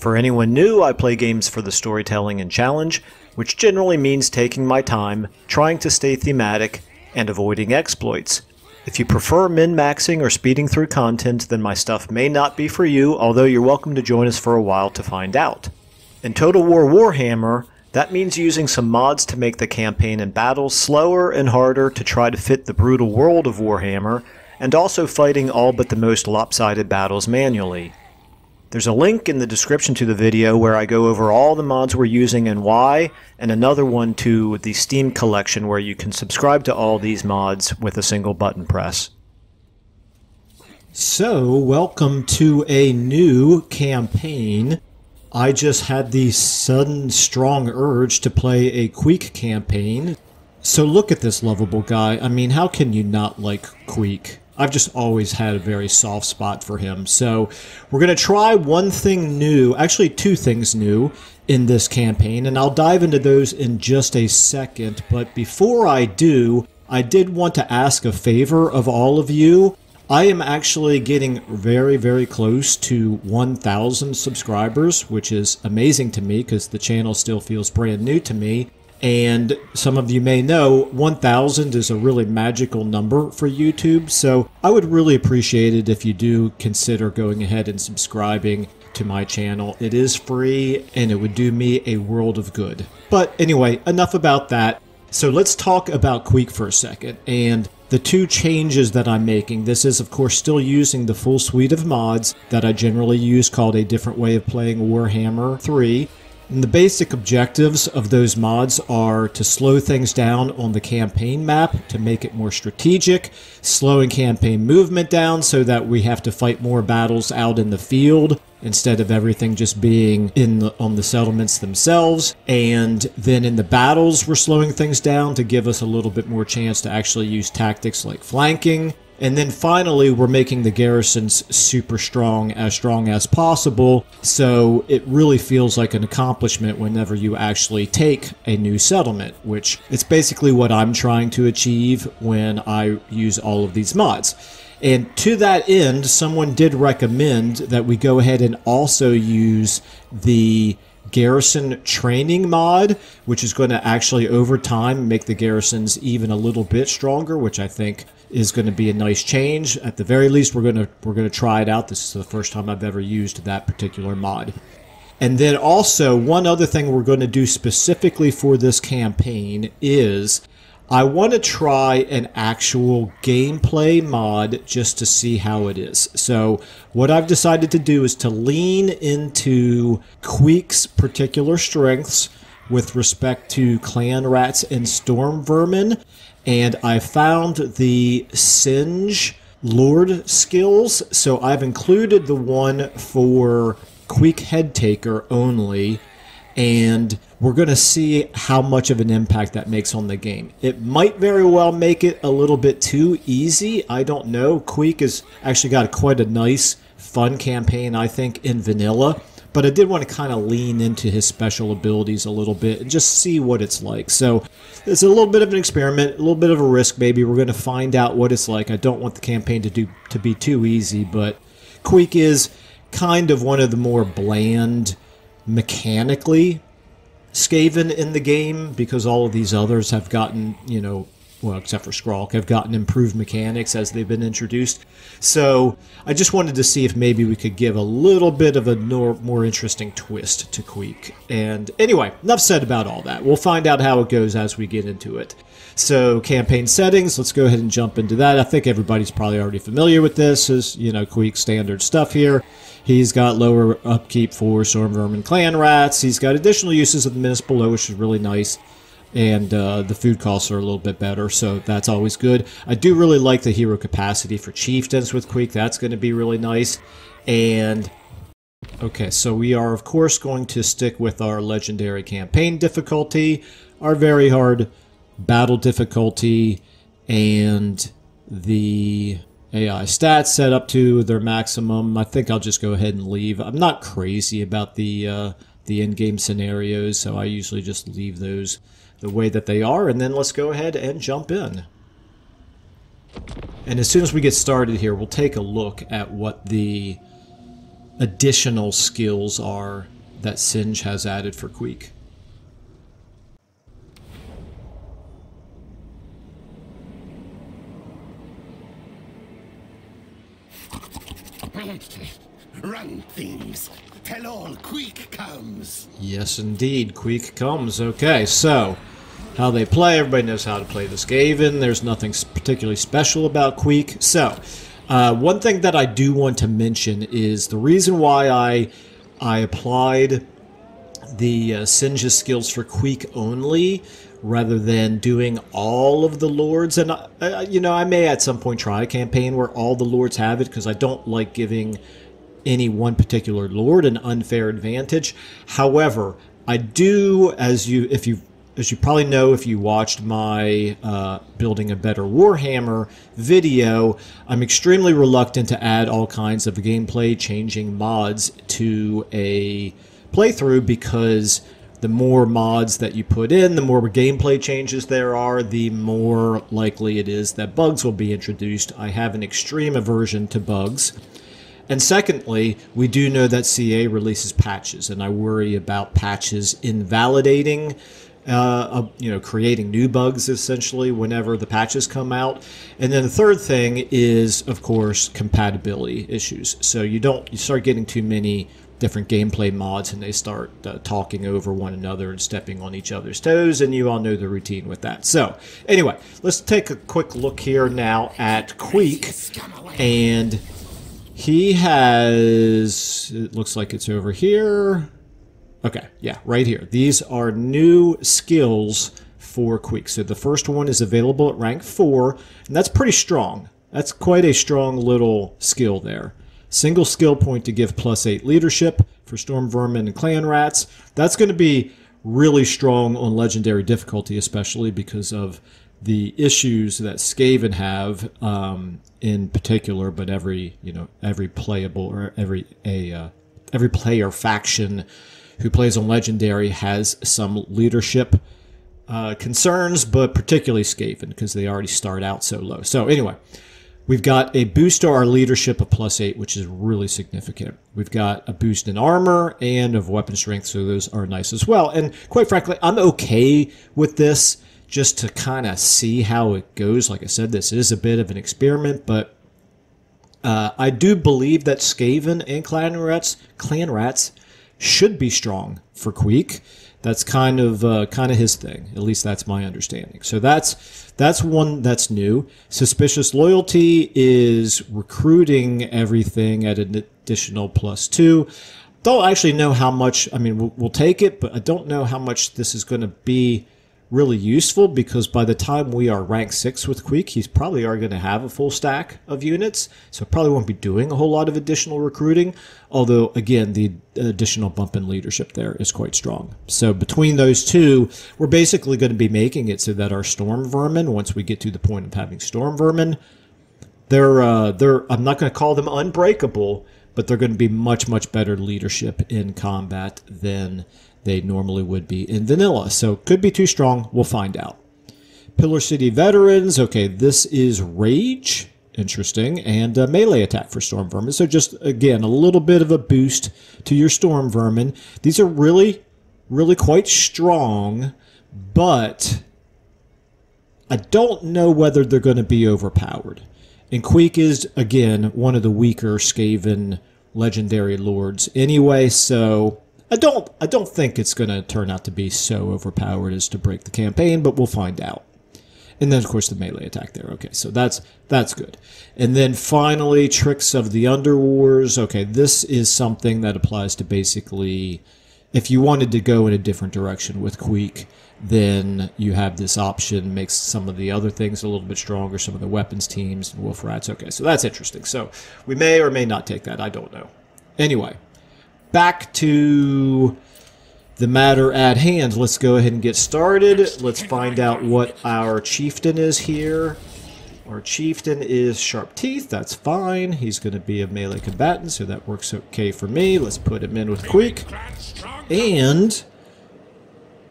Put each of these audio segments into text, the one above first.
For anyone new, I play games for the storytelling and challenge, which generally means taking my time, trying to stay thematic, and avoiding exploits. If you prefer min-maxing or speeding through content, then my stuff may not be for you, although you're welcome to join us for a while to find out. In Total War Warhammer, that means using some mods to make the campaign and battles slower and harder to try to fit the brutal world of Warhammer, and also fighting all but the most lopsided battles manually. There's a link in the description to the video where I go over all the mods we're using and why, and another one to the Steam collection where you can subscribe to all these mods with a single button press. So, welcome to a new campaign. I just had the sudden strong urge to play a Queek campaign. So look at this lovable guy. I mean, how can you not like Queek? I've just always had a very soft spot for him. So we're going to try one thing new, actually two things new in this campaign, and I'll dive into those in just a second. But before I do, I did want to ask a favor of all of you. I am actually getting very, very close to 1,000 subscribers, which is amazing to me because the channel still feels brand new to me. And some of you may know 1,000 is a really magical number for YouTube, so I would really appreciate it if you do consider going ahead and subscribing to my channel. It is free and it would do me a world of good. But anyway, enough about that. So let's talk about Queek for a second and the two changes that I'm making. This is of course still using the full suite of mods that I generally use, called A Different Way of Playing Warhammer 3. And the basic objectives of those mods are to slow things down on the campaign map to make it more strategic, slowing campaign movement down so that we have to fight more battles out in the field instead of everything just being on the settlements themselves. And then in the battles, we're slowing things down to give us a little bit more chance to actually use tactics like flanking. And then finally, we're making the garrisons super strong as possible, so it really feels like an accomplishment whenever you actually take a new settlement, which it's basically what I'm trying to achieve when I use all of these mods. And to that end, someone did recommend that we go ahead and also use the garrison training mod, which is going to actually over time make the garrisons even a little bit stronger, which I think is going to be a nice change. At the very least, we're going to try it out. This is the first time I've ever used that particular mod. And then also one other thing we're going to do specifically for this campaign is I want to try an actual gameplay mod just to see how it is. So what I've decided to do is to lean into Queek's particular strengths with respect to clan rats and storm vermin. And I found the Singe Lord skills. So I've included the one for Queek Headtaker only. And we're going to see how much of an impact that makes on the game. It might very well make it a little bit too easy. I don't know. Queek has actually got quite a nice, fun campaign, I think, in vanilla. But I did want to kind of lean into his special abilities a little bit and just see what it's like. So it's a little bit of an experiment, a little bit of a risk maybe. We're going to find out what it's like. I don't want the campaign to be too easy, but Queek is kind of one of the more bland, mechanically Skaven in the game, because all of these others have gotten, you know, well, except for Skrulk, have gotten improved mechanics as they've been introduced. So I just wanted to see if maybe we could give a little bit of a more interesting twist to Queek. And anyway, enough said about all that. We'll find out how it goes as we get into it. So campaign settings, let's go ahead and jump into that. I think everybody's probably already familiar with this, is, you know, Queek standard stuff here. He's got lower upkeep for Storm Vermin Clan Rats. He's got additional uses of the Menace Below, which is really nice. And the food costs are a little bit better, so that's always good. I do really like the hero capacity for chieftains with Queek. That's going to be really nice. And okay, so we are, of course, going to stick with our legendary campaign difficulty, our very hard battle difficulty, and the AI stats set up to their maximum. I think I'll just go ahead and leave. I'm not crazy about the in-game scenarios, so I usually just leave those the way that they are, and then let's go ahead and jump in. And as soon as we get started here, we'll take a look at what the additional skills are that Singe has added for Queek. Run, things. Tell all Queek comes. Yes, indeed. Queek comes. Okay, so how they play. Everybody knows how to play the Skaven. There's nothing particularly special about Queek. So, one thing that I do want to mention is the reason why I applied the Singe's skills for Queek only rather than doing all of the lords. And, you know, I may at some point try a campaign where all the lords have it, because I don't like giving any one particular lord an unfair advantage. However, I do, as you probably know if you watched my Building a Better Warhammer video, I'm extremely reluctant to add all kinds of gameplay changing mods to a playthrough, because the more mods that you put in, the more gameplay changes there are, the more likely it is that bugs will be introduced. I have an extreme aversion to bugs. And secondly, we do know that CA releases patches, and I worry about patches invalidating, creating new bugs essentially whenever the patches come out. And then the third thing is, of course, compatibility issues. So you start getting too many different gameplay mods, and they start talking over one another and stepping on each other's toes, and you all know the routine with that. So anyway, let's take a quick look here now at Queek, and he has, it looks like it's over here. Okay, yeah, right here. These are new skills for Queek. So the first one is available at rank 4, and that's pretty strong. That's quite a strong little skill there. Single skill point to give +8 leadership for Storm Vermin and Clan Rats. That's going to be really strong on legendary difficulty, especially because of the issues that Skaven have in particular, but every playable or every player faction who plays on legendary has some leadership concerns, but particularly Skaven, because they already start out so low. So anyway, we've got a boost to our leadership of +8, which is really significant. We've got a boost in armor and of weapon strength, so those are nice as well. And quite frankly, I'm okay with this just to kind of see how it goes. Like I said, this is a bit of an experiment, but I do believe that Skaven and Clan Rats should be strong for Queek. That's kind of his thing. At least that's my understanding. So that's one that's new. Suspicious Loyalty is recruiting everything at an additional +2. Don't actually know how much. I mean, we'll take it, but I don't know how much this is going to be really useful, because by the time we are rank 6 with Queek, he's probably are going to have a full stack of units, so probably won't be doing a whole lot of additional recruiting, although again the additional bump in leadership there is quite strong. So between those two, we're basically going to be making it so that our Storm Vermin, once we get to the point of having Storm Vermin, they're I'm not going to call them unbreakable, but they're going to be much better leadership in combat than they normally would be in vanilla. So could be too strong. We'll find out. Pillar City Veterans. Okay, this is Rage. Interesting. And melee attack for Storm Vermin. So just, again, a little bit of a boost to your Storm Vermin. These are really quite strong, but I don't know whether they're going to be overpowered. And Queek is, again, one of the weaker Skaven legendary lords anyway, so I don't think it's going to turn out to be so overpowered as to break the campaign, but we'll find out. And then, of course, the melee attack there. Okay, so that's good. And then finally, Tricks of the Underwars. Okay, this is something that applies to basically, if you wanted to go in a different direction with Queek, then you have this option, makes some of the other things a little bit stronger, some of the weapons teams, and wolf rats. Okay, so that's interesting. So we may or may not take that. I don't know. Anyway, back to the matter at hand. Let's go ahead and get started. Let's find out what our chieftain is here. Our chieftain is Sharp Teeth. That's fine. He's going to be a melee combatant, so that works okay for me. Let's put him in with Queek. And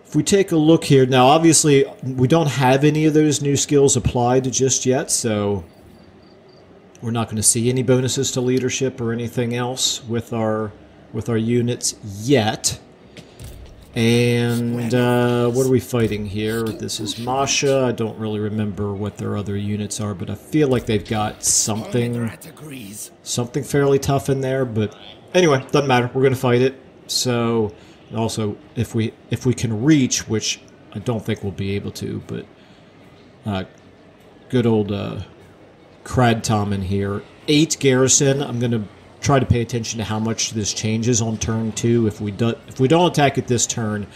if we take a look here, now obviously we don't have any of those new skills applied just yet, so we're not going to see any bonuses to leadership or anything else with our units yet. And what are we fighting here? This is Masha. I don't really remember what their other units are, but I feel like they've got something fairly tough in there. But anyway, doesn't matter. We're going to fight it. So, also, if we can reach, which I don't think we'll be able to, but good old Crad Tom in here. 8 garrison. I'm going to try to pay attention to how much this changes on turn 2. If we don't attack it this turn,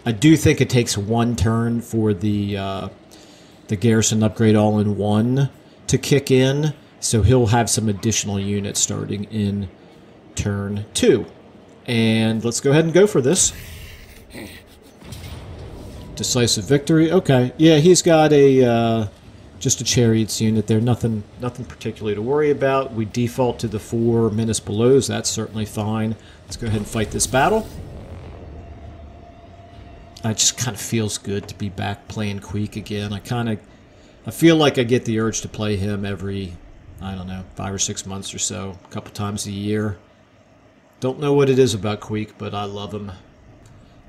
I do think it takes 1 turn for the garrison upgrade all in one to kick in. So he'll have some additional units starting in turn 2. And let's go ahead and go for this. Decisive victory. Okay, yeah, he's got a just a chariots unit there. Nothing particularly to worry about. We default to the 4 menace belows. That's certainly fine. Let's go ahead and fight this battle. It just kind of feels good to be back playing Queek again. I feel like I get the urge to play him every, I don't know, 5 or 6 months or so, a couple times a year. Don't know what it is about Queek, but I love him.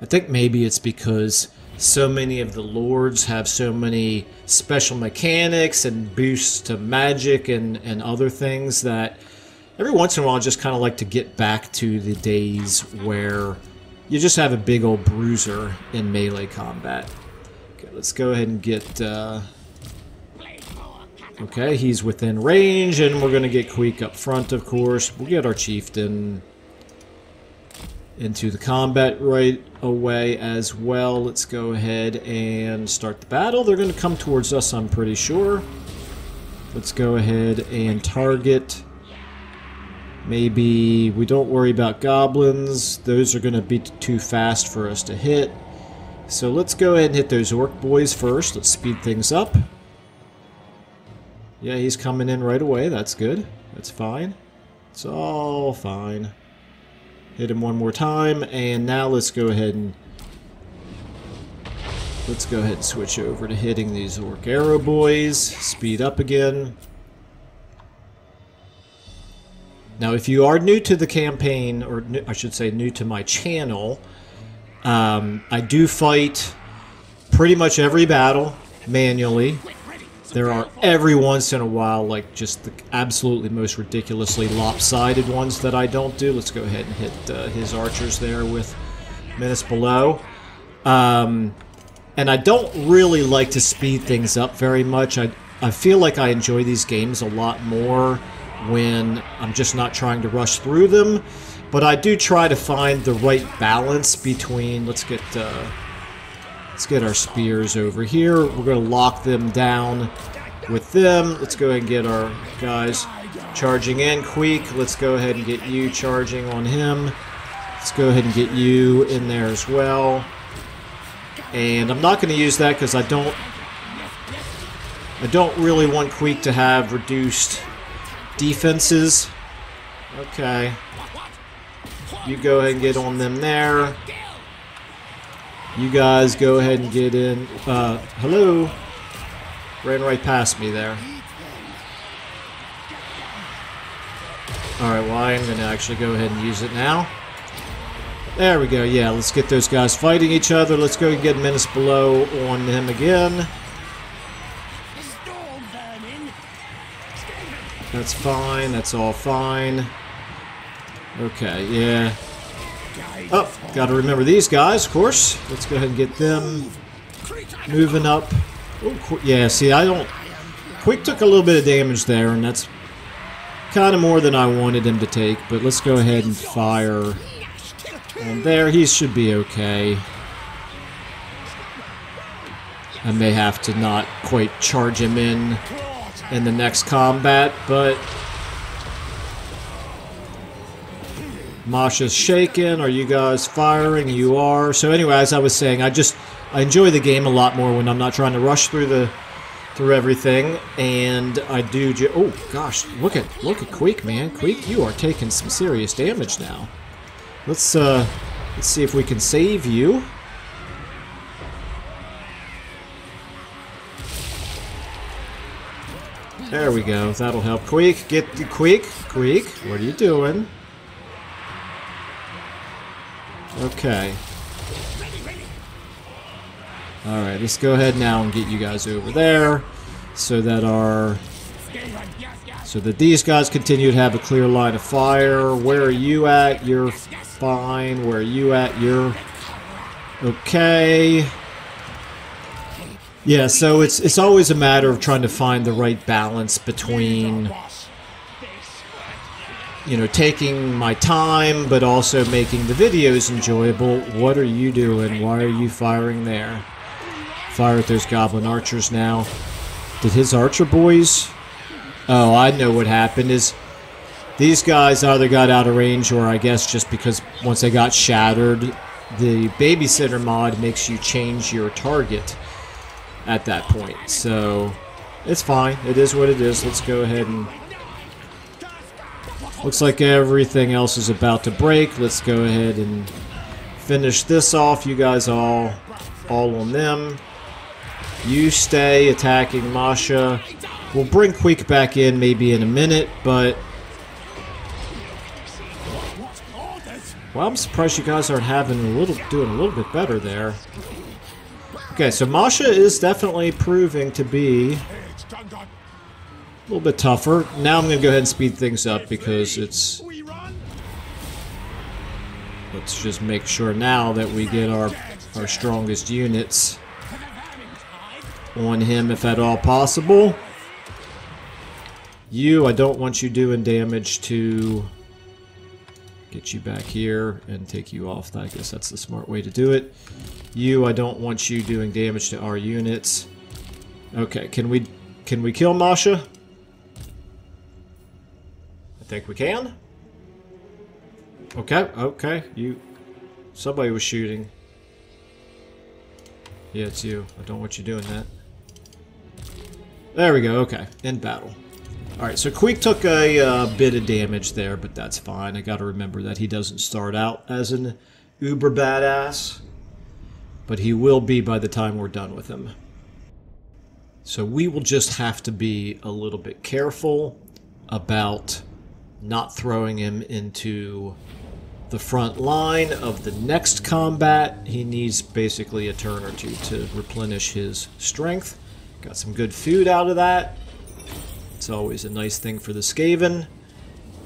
I think maybe it's because so many of the lords have so many special mechanics and boosts to magic and other things that every once in a while I just kind of like to get back to the days where you just have a big old bruiser in melee combat. Okay, let's go ahead and get... okay, he's within range, and we're going to get Queek up front, of course. We'll get our chieftain into the combat right away as well. Let's go ahead and start the battle. They're going to come towards us, I'm pretty sure. Let's go ahead and target. Maybe we don't worry about goblins. Those are going to be too fast for us to hit. So let's go ahead and hit those orc boys first. Let's speed things up. Yeah, he's coming in right away. That's good. That's fine. It's all fine. Hit him one more time, and now let's go ahead and switch over to hitting these orc arrow boys. Speed up again. Now, if you are new to the campaign, or I should say new to my channel, I do fight pretty much every battle manually. There are every once in a while, like, just the absolutely most ridiculously lopsided ones that I don't do. Let's go ahead and hit his archers there with menace below. And I don't really like to speed things up very much. I feel like I enjoy these games a lot more when I'm just not trying to rush through them. But I do try to find the right balance between... Let's get our spears over here. We're going to lock them down with them. Let's go ahead and get our guys charging in. Queek, let's go ahead and get you charging on him. Let's go ahead and get you in there as well. And I'm not going to use that because I don't really want Queek to have reduced defenses. Okay. You go ahead and get on them there. You guys go ahead and get in. Hello. Ran right past me there. Alright, well, I am going to actually go ahead and use it now. There we go. Yeah, let's get those guys fighting each other. Let's go and get menace below on him again. That's fine. That's all fine. Okay, yeah. Oh, got to remember these guys, of course. Let's go ahead and get them moving up. Oh, yeah, see, Queek took a little bit of damage there, and that's kind of more than I wanted him to take. But let's go ahead and fire on there. He should be okay. I may have to not quite charge him in the next combat, but... Masha's shaking. Are you guys firing? You are. So anyway, as I was saying, I enjoy the game a lot more when I'm not trying to rush through everything, and I do. Oh gosh, look at Queek, man. Queek, you are taking some serious damage now. Let's see if we can save you. There we go. That'll help. Queek, get the Queek. What are you doing? Okay. Alright, let's go ahead now and get you guys over there so that these guys continue to have a clear line of fire. Where are you at? You're fine. Where are you at? You're okay. Yeah, so it's always a matter of trying to find the right balance between, you know, taking my time but also making the videos enjoyable. What are you doing? Why are you firing there? Fire at those goblin archers now. Did his archer boys? Oh, I know what happened is these guys either got out of range or I guess just because once they got shattered, the babysitter mod makes you change your target at that point. So it's fine. It is what it is. Let's go ahead and... Looks like everything else is about to break. Let's go ahead and finish this off. You guys all on them. You stay attacking Masha. We'll bring Queek back in maybe in a minute, but... Well, I'm surprised you guys aren't doing a little bit better there. Okay, so Masha is definitely proving to be a little bit tougher. Now I'm going to go ahead and speed things up because it's... Let's just make sure now that we get our strongest units on him if at all possible. You, I don't want you doing damage to... Get you back here and take you off. I guess that's the smart way to do it. You, I don't want you doing damage to our units. Okay, can we kill Masha? I think we can. Okay, somebody was shooting. Yeah, it's you. I don't want you doing that. There we go, okay. End battle. Alright, so Queek took a bit of damage there, but that's fine. I gotta remember that he doesn't start out as an uber badass, but he will be by the time we're done with him. So we will just have to be a little bit careful about not throwing him into the front line of the next combat. He needs basically a turn or two to replenish his strength. Got some good food out of that. It's always a nice thing for the Skaven.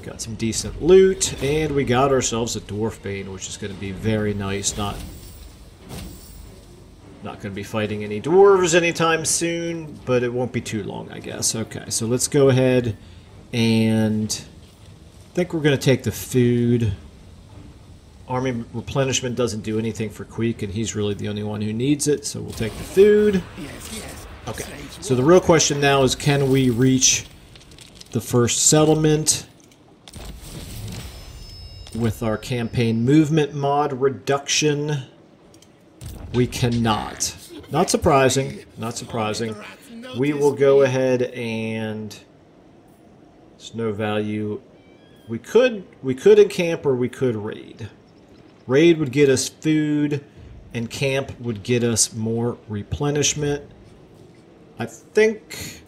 Got some decent loot, and we got ourselves a Dwarfbane, which is going to be very nice. Not going to be fighting any dwarves anytime soon, but it won't be too long, I guess. Okay, so let's go ahead and I think we're going to take the food. Army replenishment doesn't do anything for Queek, and he's really the only one who needs it, so we'll take the food. Okay, so the real question now is, can we reach the first settlement with our campaign movement mod reduction? We cannot. Not surprising, not surprising. We will go ahead and... There's no value. We could encamp or we could raid. Raid would get us food, and camp would get us more replenishment. I think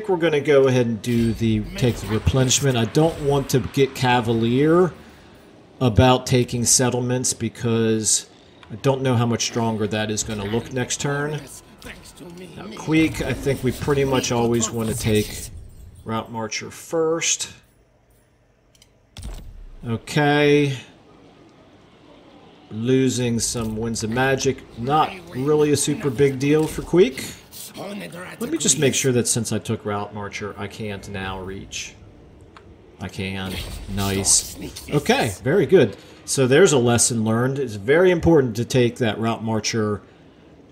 we're going to go ahead and take the replenishment. I don't want to get cavalier about taking settlements because I don't know how much stronger that is going to look next turn. Now, Queek, I think we pretty much always want to take Route Marcher first. Okay. Losing some Winds of Magic, not really a super big deal for Queek. Let me just make sure that since I took Route Marcher, I can't now reach. I can. Nice. Okay, very good. So there's a lesson learned. It's very important to take that Route Marcher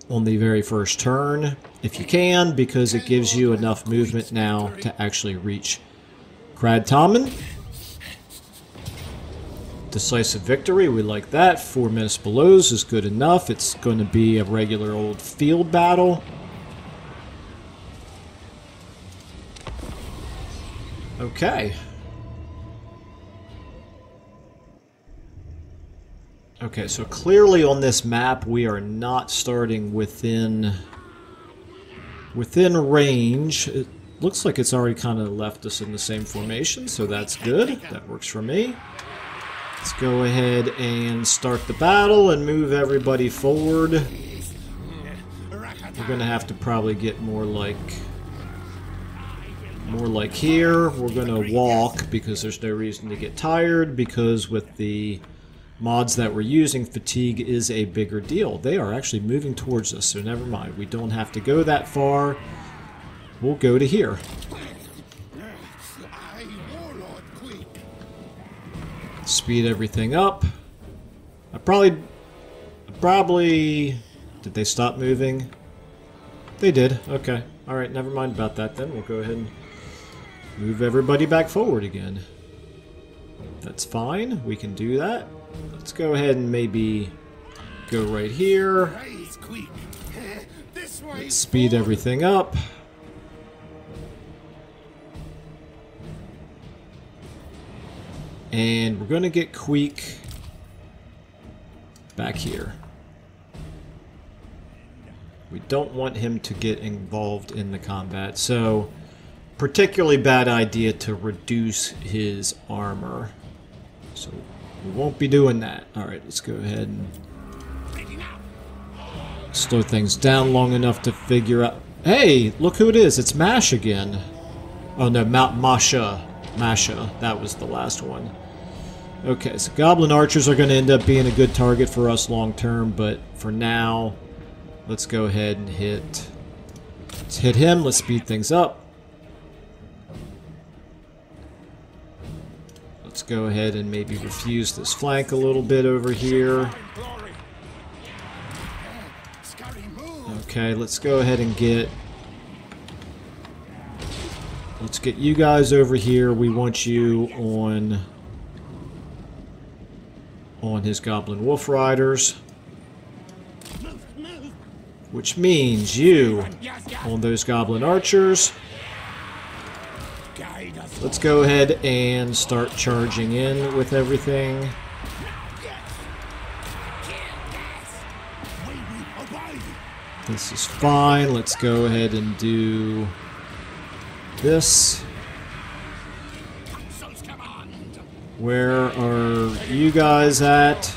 on the very first turn, if you can, because it gives you enough movement now to actually reach Crad Tommen. Decisive victory, we like that. 4 municipal blows is good enough. It's going to be a regular old field battle. Okay. Okay, so clearly on this map we are not starting within range. It looks like it's already kind of left us in the same formation, so that's good. That works for me. Let's go ahead and start the battle and move everybody forward. We're gonna have to probably get more like here. We're gonna walk because there's no reason to get tired, because with the mods that we're using, fatigue is a bigger deal. They are actually moving towards us, so never mind. We don't have to go that far. We'll go to here. Speed everything up. I probably... Did they stop moving? They did. Okay. Alright, never mind about that then. We'll go ahead and move everybody back forward again. That's fine. We can do that. Let's go ahead and maybe go right here. Let's speed everything up. And we're going to get Queek back here. We don't want him to get involved in the combat, so particularly bad idea to reduce his armor. So we won't be doing that. Alright, let's go ahead and slow things down long enough to figure out... Hey, look who it is. It's Mash again. Oh no, Masha. Masha. That was the last one. Okay, so Goblin Archers are going to end up being a good target for us long term, but for now, let's go ahead and let's hit him. Let's speed things up. Let's go ahead and maybe refuse this flank a little bit over here. Okay, let's go ahead and let's get you guys over here. We want you on his Goblin Wolf Riders, which means you on those Goblin Archers. Let's go ahead and start charging in with everything. This is fine. Let's go ahead and do this. Where are you guys at?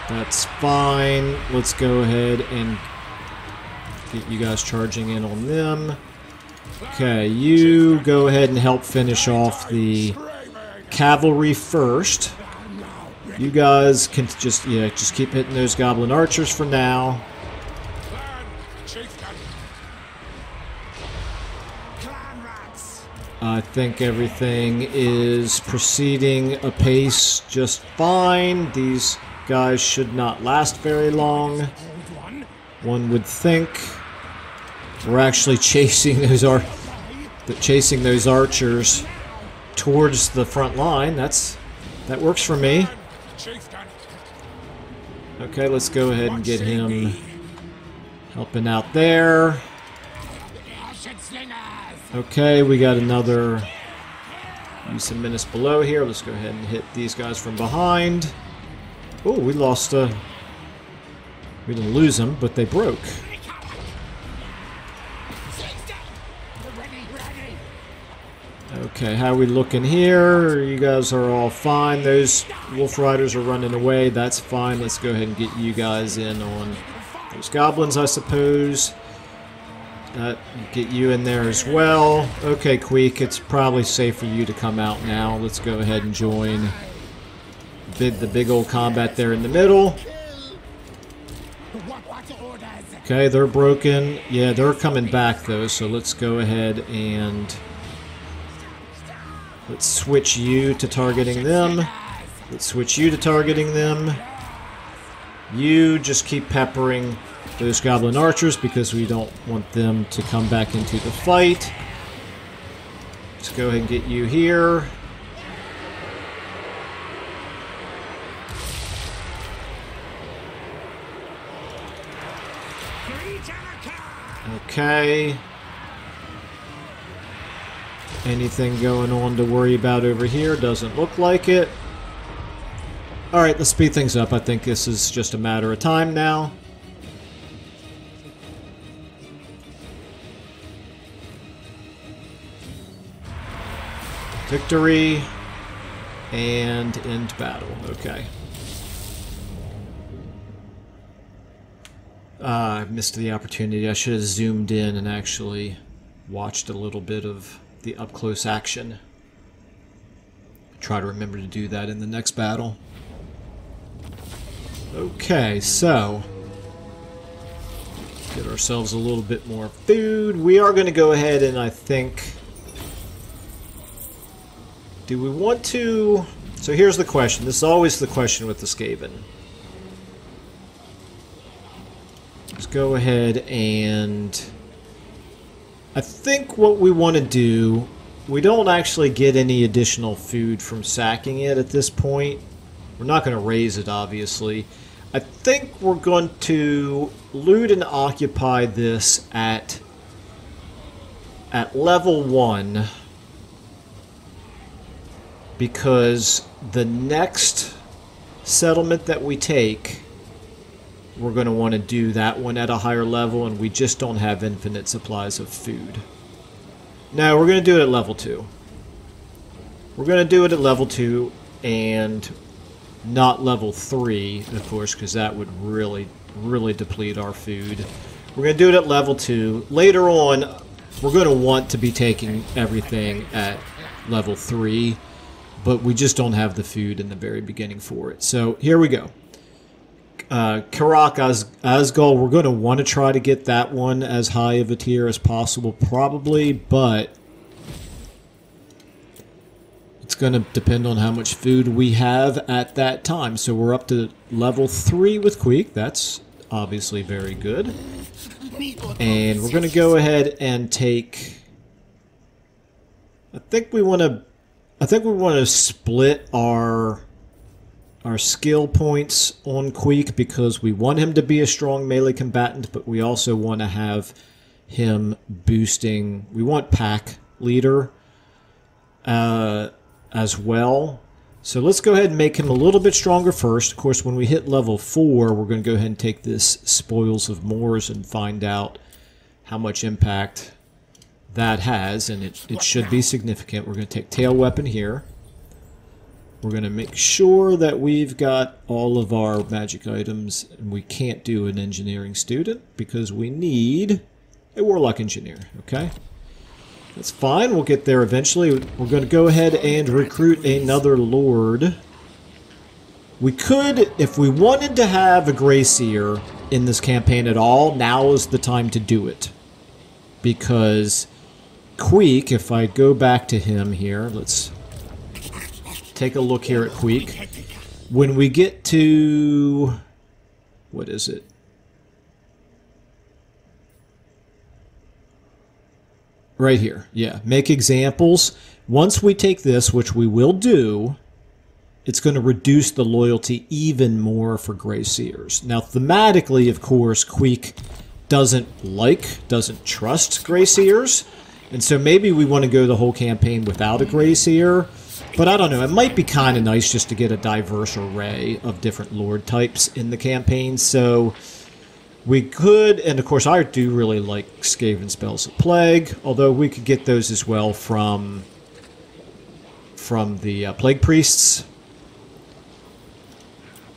That's fine. Let's go ahead and get you guys charging in on them. Okay, you go ahead and help finish off the cavalry first. You guys can just keep hitting those Goblin Archers for now. I think everything is proceeding apace just fine. These guys should not last very long. One would think. We're actually chasing those archers towards the front line. That works for me. Okay, let's go ahead and get him helping out there. Okay, we got another use a menace below here. Let's go ahead and hit these guys from behind. Oh, we lost we didn't lose them, but they broke. Okay, how are we looking here? You guys are all fine. Those Wolf Riders are running away. That's fine. Let's go ahead and get you guys in on those goblins, I suppose. Get you in there as well. Okay, Queek, it's probably safe for you to come out now. Let's go ahead and join the big old combat there in the middle. Okay, they're broken. Yeah, they're coming back though, so let's go ahead and let's switch you to targeting them. Let's switch you to targeting them. You just keep peppering those Goblin Archers because we don't want them to come back into the fight. Let's go ahead and get you here. Okay. Anything going on to worry about over here? Doesn't look like it. Alright, let's speed things up. I think this is just a matter of time now. Victory and end battle. Okay. I missed the opportunity. I should have zoomed in and actually watched a little bit of the up-close action. Try to remember to do that in the next battle. Okay, so get ourselves a little bit more food. We are going to go ahead and I think... Do we want to... So here's the question. This is always the question with the Skaven. Let's go ahead and... I think what we want to do... We don't actually get any additional food from sacking it at this point. We're not going to raise it, obviously. I think we're going to loot and occupy this at level 1. Because the next settlement that we take, we're going to want to do that one at a higher level, and we just don't have infinite supplies of food. No, we're going to do it at level 2. We're going to do it at level 2 and not level 3, of course, because that would really deplete our food. We're going to do it at level 2. Later on, we're going to want to be taking everything at level 3. But we just don't have the food in the very beginning for it. So here we go. Karak Asgul, we're going to want to try to get that one as high of a tier as possible, probably, but it's going to depend on how much food we have at that time. So we're up to level 3 with Queek. That's obviously very good. And we're going to go ahead and take... I think we want to split our skill points on Queek because we want him to be a strong melee combatant, but we also want to have him boosting... We want pack leader as well. So let's go ahead and make him a little bit stronger first. Of course, when we hit level 4, we're going to go ahead and take this Spoils of Moors and find out how much impact that has, and it should be significant. We're going to take tail weapon here. We're going to make sure that we've got all of our magic items, and we can't do an engineering student because we need a warlock engineer, okay? That's fine, we'll get there eventually. We're going to go ahead and recruit another lord. We could, if we wanted to have a Grey Seer in this campaign at all, now is the time to do it. Because Queek, if I go back to him here, let's take a look here at Queek. When we get to... what is it? Right here, yeah. Make examples. Once we take this, which we will do, it's going to reduce the loyalty even more for Grey Seers. Now, thematically, of course, Queek doesn't trust Grey Seers, and so maybe we want to go the whole campaign without a Grey Seer. But I don't know, it might be kind of nice just to get a diverse array of different lord types in the campaign. So we could, and of course I do really like Skaven Spells of Plague, although we could get those as well from the Plague Priests.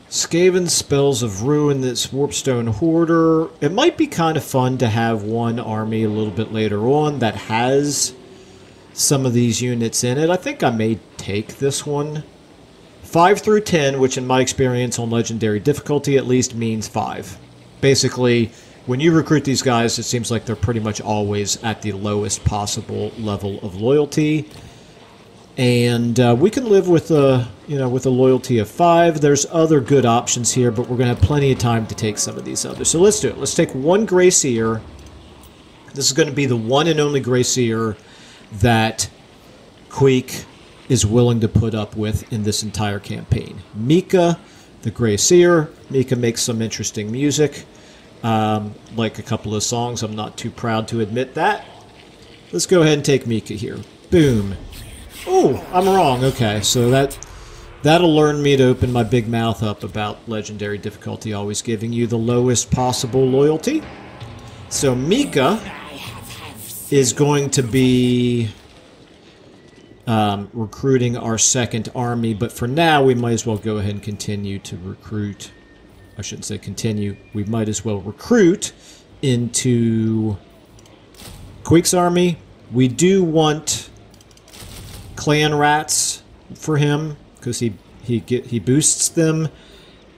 Skaven Spells of Ruin, this Warpstone Hoarder. It might be kind of fun to have one army a little bit later on that has some of these units in it. I think I may take this one. 5 through 10, which in my experience on Legendary difficulty at least means 5. Basically, when you recruit these guys, it seems like they're pretty much always at the lowest possible level of loyalty. And we can live with a loyalty of 5. There's other good options here, but we're going to have plenty of time to take some of these others. So let's do it. Let's take one Grey Seer. This is going to be the one and only Grey Seer that Queek is willing to put up with in this entire campaign. Mika, the Grey Seer. Mika makes some interesting music, like a couple of songs. I'm not too proud to admit that. Let's go ahead and take Mika here. Boom. Oh, I'm wrong. Okay, so that'll learn me to open my big mouth up about Legendary difficulty always giving you the lowest possible loyalty. So Mika is going to be recruiting our second army, but for now we might as well go ahead and continue to recruit. I shouldn't say continue. We might as well recruit into Queek's army. We do want clan rats for him because he boosts them,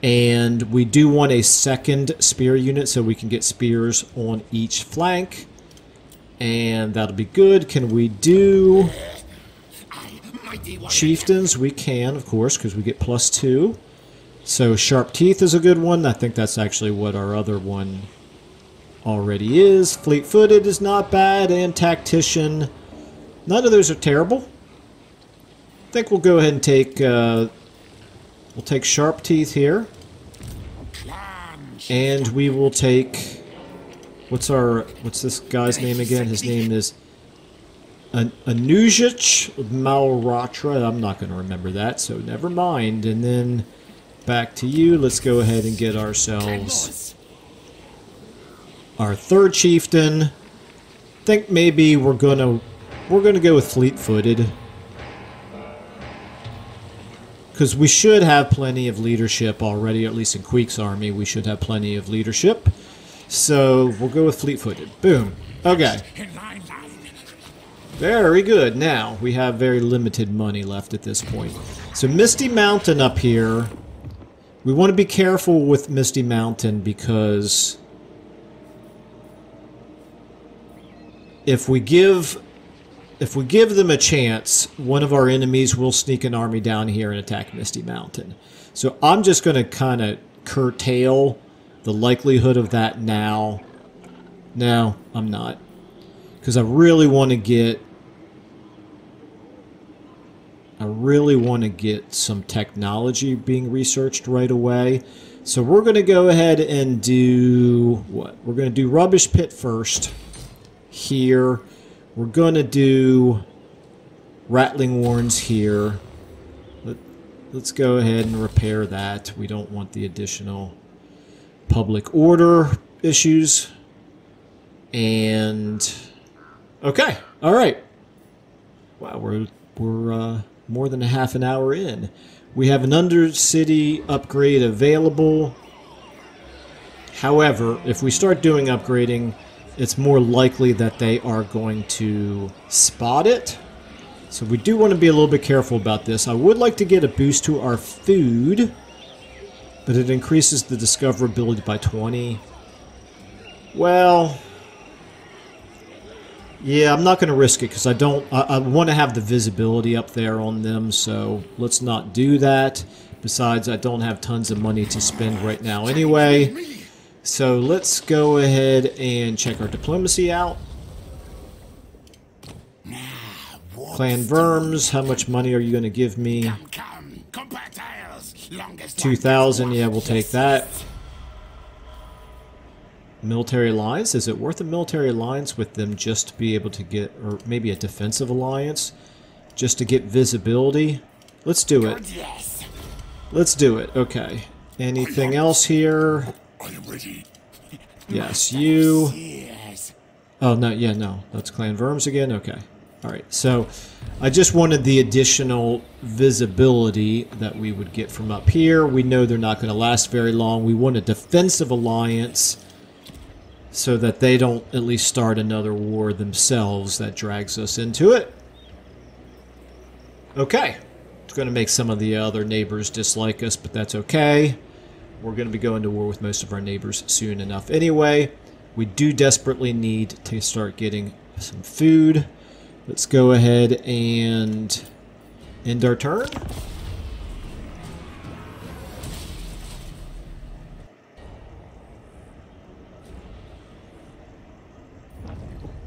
and we do want a second spear unit so we can get spears on each flank, and that'll be good. Can we do chieftains? We can, of course, because we get +2. So sharp teeth is a good one. I think that's actually what our other one already is. Fleet-footed is not bad, and tactician. None of those are terrible. I think we'll go ahead and take we'll take sharp teeth here, and we will take what's this guy's name again? His name is Anujic Malratra. I'm not going to remember that, so never mind. And then back to you. Let's go ahead and get ourselves our third chieftain. I think maybe we're gonna go with fleet-footed, because we should have plenty of leadership already. At least in Queek's army, we should have plenty of leadership. So we'll go with fleet-footed. Boom. Okay. Very good. Now we have very limited money left at this point. So Misty Mountain up here. We want to be careful with Misty Mountain because if we give them a chance, one of our enemies will sneak an army down here and attack Misty Mountain. So I'm just going to kind of curtail the likelihood of that now. No, I'm not. Because I really want to get some technology being researched right away. So we're going to go ahead and do what? We're going to do Rubbish Pit first here. We're going to do Rattling Warns here. Let's go ahead and repair that. We don't want the additional public order issues. And okay, all right. Wow, we're more than a half an hour in. We have an Undercity upgrade available. However, if we start doing upgrading, it's more likely that they are going to spot it. So we do want to be a little bit careful about this. I would like to get a boost to our food, but it increases the discoverability by 20. Well, yeah, I'm not going to risk it because I want to have the visibility up there on them, so let's not do that. Besides, I don't have tons of money to spend right now anyway. So let's go ahead and check our diplomacy out. Clan Verms, how much money are you going to give me? 2,000, yeah, we'll take that. Military alliance, is it worth a military alliance with them just to be able to get, or maybe a defensive alliance, just to get visibility? Let's do it. Let's do it, okay. Anything else here? Yes, you. Oh, no, yeah, no. That's Clan Verms again? Okay. Alright, so I just wanted the additional visibility that we would get from up here. We know they're not going to last very long. We want a defensive alliance so that they don't at least start another war themselves that drags us into it. Okay. It's going to make some of the other neighbors dislike us, but that's okay. We're going to be going to war with most of our neighbors soon enough anyway. We do desperately need to start getting some food. Let's go ahead and end our turn.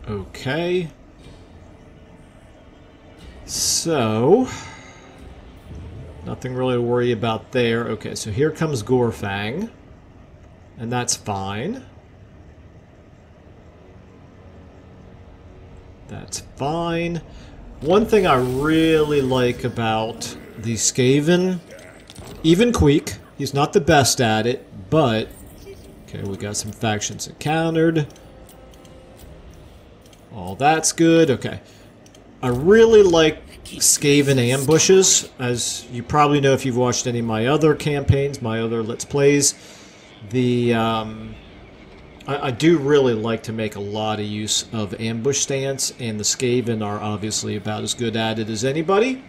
Okay. So, nothing really to worry about there. Okay, so here comes Gorfang, and that's fine. That's fine. One thing I really like about the Skaven, even Queek, he's not the best at it, but okay, we got some factions encountered. All that's good. Okay. I really like Skaven ambushes. As you probably know if you've watched any of my other campaigns, my other Let's Plays, the I do really like to make a lot of use of ambush stance, and the Skaven are obviously about as good at it as anybody.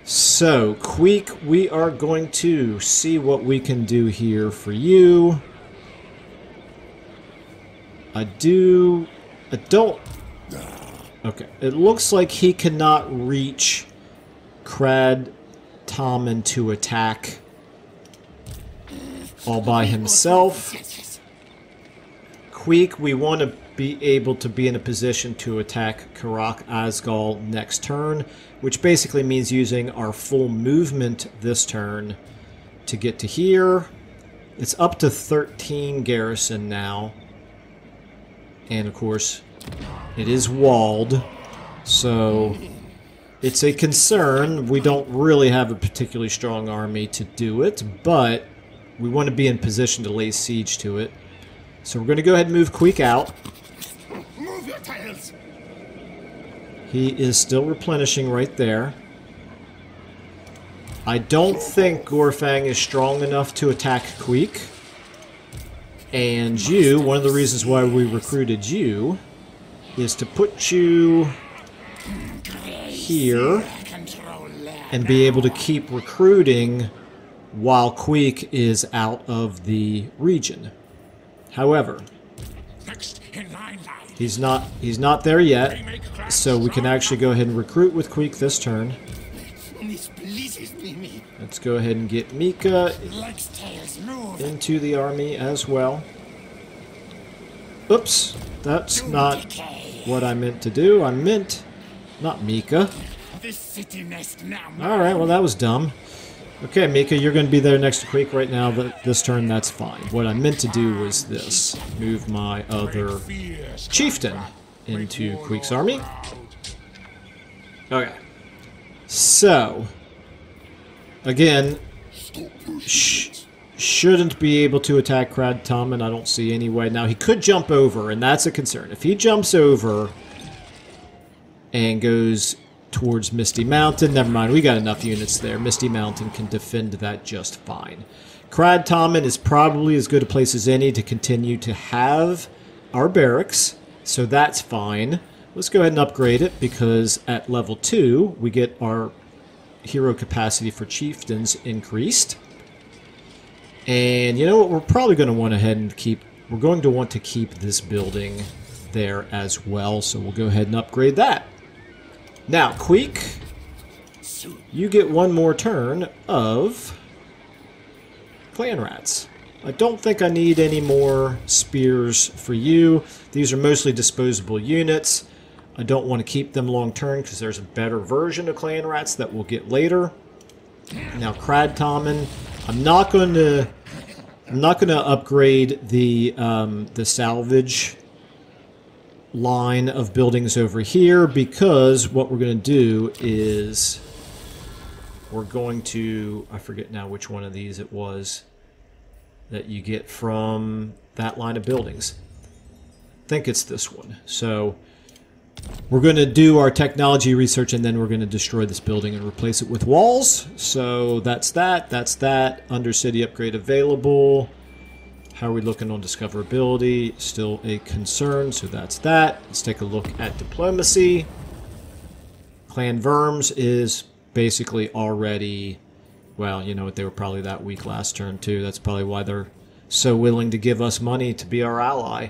So, Queek, we are going to see what we can do here for you. I don't... Okay, it looks like he cannot reach Crad Tommen to attack all by himself. Queek, we want to be able to be in a position to attack Karak Asgal next turn, which basically means using our full movement this turn to get to here. It's up to 13 garrison now. And of course, it is walled, so it's a concern. We don't really have a particularly strong army to do it, but we want to be in position to lay siege to it. So we're going to go ahead and move Queek out. Move your tails. He is still replenishing right there. I don't think Gorfang is strong enough to attack Queek. And you, one of the reasons why we recruited you, is to put you here and be able to keep recruiting while Queek is out of the region. However, he's not there yet, so we can actually go ahead and recruit with Queek this turn. Let's go ahead and get Mika into the army as well. Oops, that's not what I meant to do. I meant not Mika. Alright, well that was dumb. Okay, Mika, you're going to be there next to Queek right now. This turn, that's fine. What I meant to do was this. Move my other chieftain into Queek's army. Okay. So, again, shouldn't be able to attack Crad Tommen. I don't see any way. Now, he could jump over, and that's a concern. If he jumps over and goes towards Misty Mountain, never mind, we got enough units there. Misty Mountain can defend that just fine. Crad Tommen is probably as good a place as any to continue to have our barracks, so that's fine. Let's go ahead and upgrade it, because at level 2, we get our hero capacity for chieftains increased. And you know what, we're probably going to want to keep this building there as well, so we'll go ahead and upgrade that. Now, Queek, you get one more turn of clan rats. I don't think I need any more spears for you. These are mostly disposable units. I don't want to keep them long term because there's a better version of clan rats that we'll get later. Now, Crad Tommen, I'm not going to upgrade the salvage line of buildings over here, because what we're going to do is we're going to, I forget now which one of these it was that you get from that line of buildings. I think it's this one. So we're going to do our technology research, and then we're going to destroy this building and replace it with walls. So that's that. Undercity upgrade available. How are we looking on discoverability? Still a concern, so that's that. Let's take a look at diplomacy. Clan Verms is basically already, well, you know what, they were probably that weak last turn too. That's probably why they're so willing to give us money to be our ally.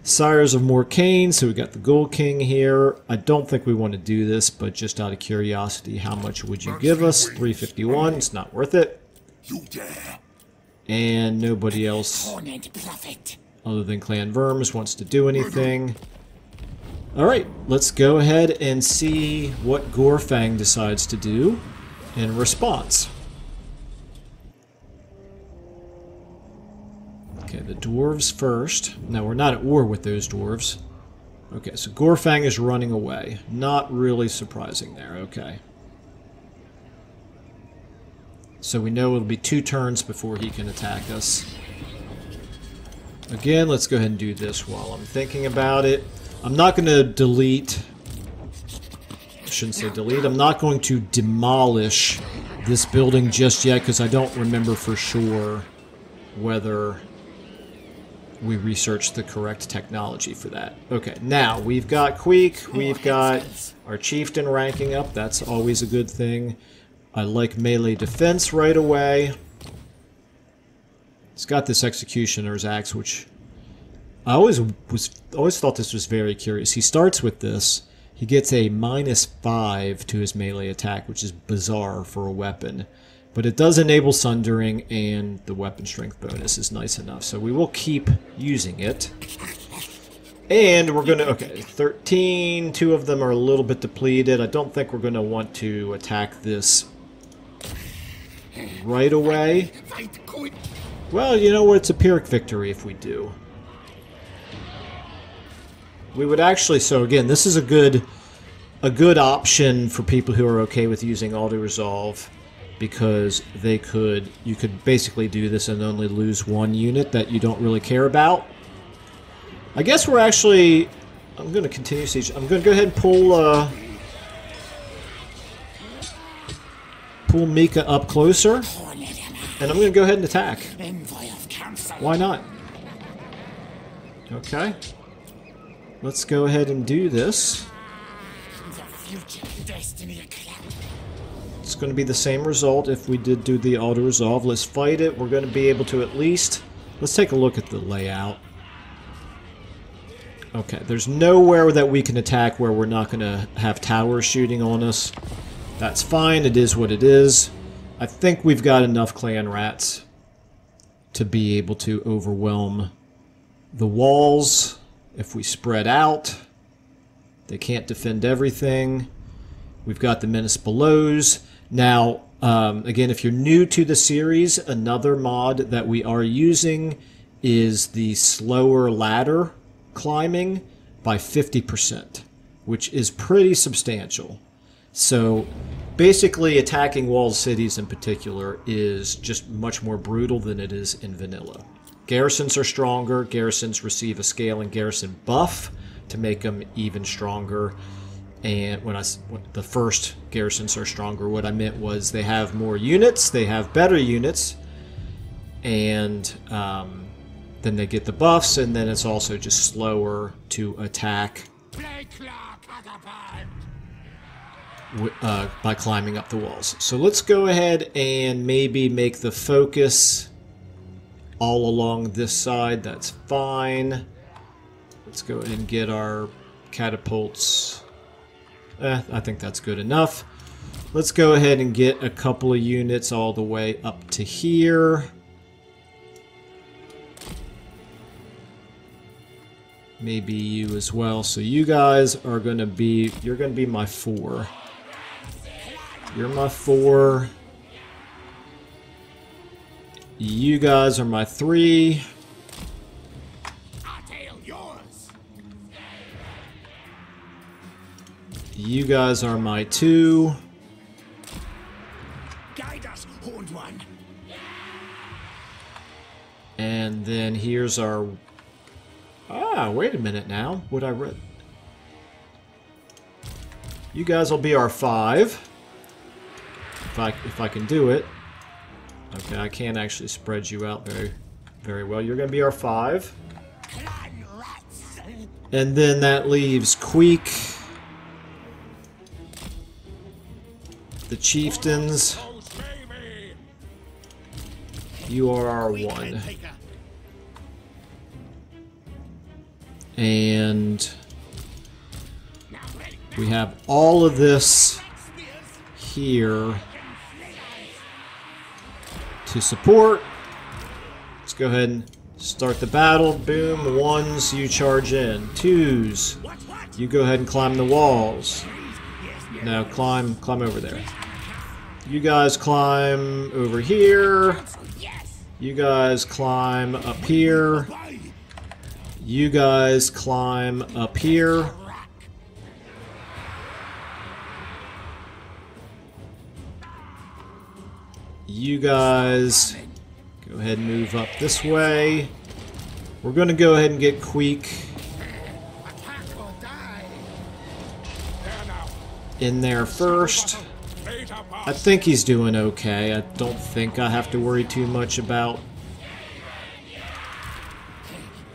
Sires of Morcaine, so we got the Gold King here. I don't think we want to do this, but just out of curiosity, how much would you give us? 351, it's not worth it. And nobody else other than Clan Verms wants to do anything. Alright, let's go ahead and see what Gorfang decides to do in response. Okay, the dwarves first. Now, we're not at war with those dwarves. Okay, so Gorfang is running away. Not really surprising there, okay. So we know it'll be 2 turns before he can attack us. Again, let's go ahead and do this while I'm thinking about it. I'm not going to delete shouldn't say delete. I'm not going to demolish this building just yet because I don't remember for sure whether we researched the correct technology for that. Okay, now we've got Queek, we've got our chieftain ranking up. That's always a good thing. I like melee defense right away. He's got this executioner's axe, which I always thought this was very curious. He starts with this. He gets a -5 to his melee attack, which is bizarre for a weapon. But it does enable sundering, and the weapon strength bonus is nice enough. So we will keep using it. And we're going to... Okay, 13. 2 of them are a little bit depleted. I don't think we're going to want to attack this right away. Well, you know what? It's a Pyrrhic victory if we do. We would actually... So again, this is a good option for people who are okay with using auto-resolve, because you could basically do this and only lose 1 unit that you don't really care about. I guess we're actually... I'm going to continue siege. I'm going to go ahead and pull Mika up closer, and I'm going to go ahead and attack. Why not? Okay. Let's go ahead and do this. It's going to be the same result if we did do the auto-resolve. Let's fight it. We're going to be able to at least... Let's take a look at the layout. Okay, there's nowhere that we can attack where we're not going to have towers shooting on us. That's fine. It is what it is. I think we've got enough clan rats to be able to overwhelm the walls. If we spread out, they can't defend everything. We've got the Menace Belows. Now, again, if you're new to the series, another mod that we are using is the slower ladder climbing by 50%, which is pretty substantial. So basically attacking walled cities in particular is just much more brutal than it is in vanilla. Garrisons are stronger. Garrisons receive a scale and garrison buff to make them even stronger. And when the first garrisons are stronger, what I meant was they have more units, they have better units, and then they get the buffs, and then it's also just slower to attack by climbing up the walls. So let's go ahead and maybe make the focus all along this side. That's fine. Let's go ahead and get our catapults. I think that's good enough. Let's go ahead and get a couple of units all the way up to here. Maybe you as well. So you guys are going to be... You're going to be my 4. You're my 4. You guys are my 3. You guys are my 2. Guide us, Horned One. And then here's our... Ah, wait a minute now. What I read... You guys will be our 5. If I can do it. Okay, I can't actually spread you out very well. You're going to be our 5. And then that leaves Queek, the chieftains. You are our 1. And we have all of this here to support. Let's go ahead and start the battle. Boom. 1s, you charge in. 2s, you go ahead and climb the walls. Now climb over there. You guys climb over here. You guys climb up here. You guys climb up here. You guys go ahead and move up this way. We're going to go ahead and get Queek. in there first. I think he's doing okay. I don't think I have to worry too much about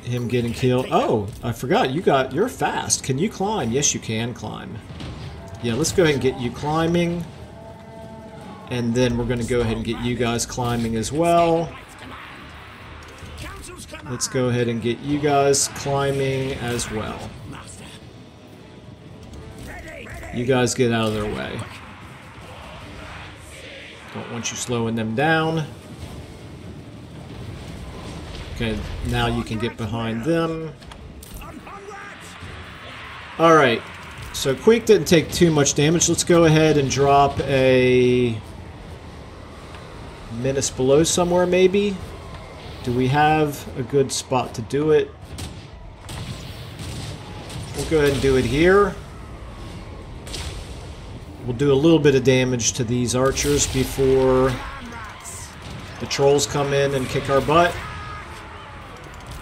him getting killed. Oh, I forgot. You're fast. Can you climb? Yes, you can climb. Yeah, let's go ahead and get you climbing. And then we're going to go ahead and get you guys climbing as well. Let's go ahead and get you guys climbing as well. You guys get out of their way. Don't want you slowing them down. Okay, now you can get behind them. Alright, so Queek didn't take too much damage. Let's go ahead and drop a menace below somewhere, maybe? Do we have a good spot to do it? We'll go ahead and do it here. We'll do a little bit of damage to these archers before the trolls come in and kick our butt.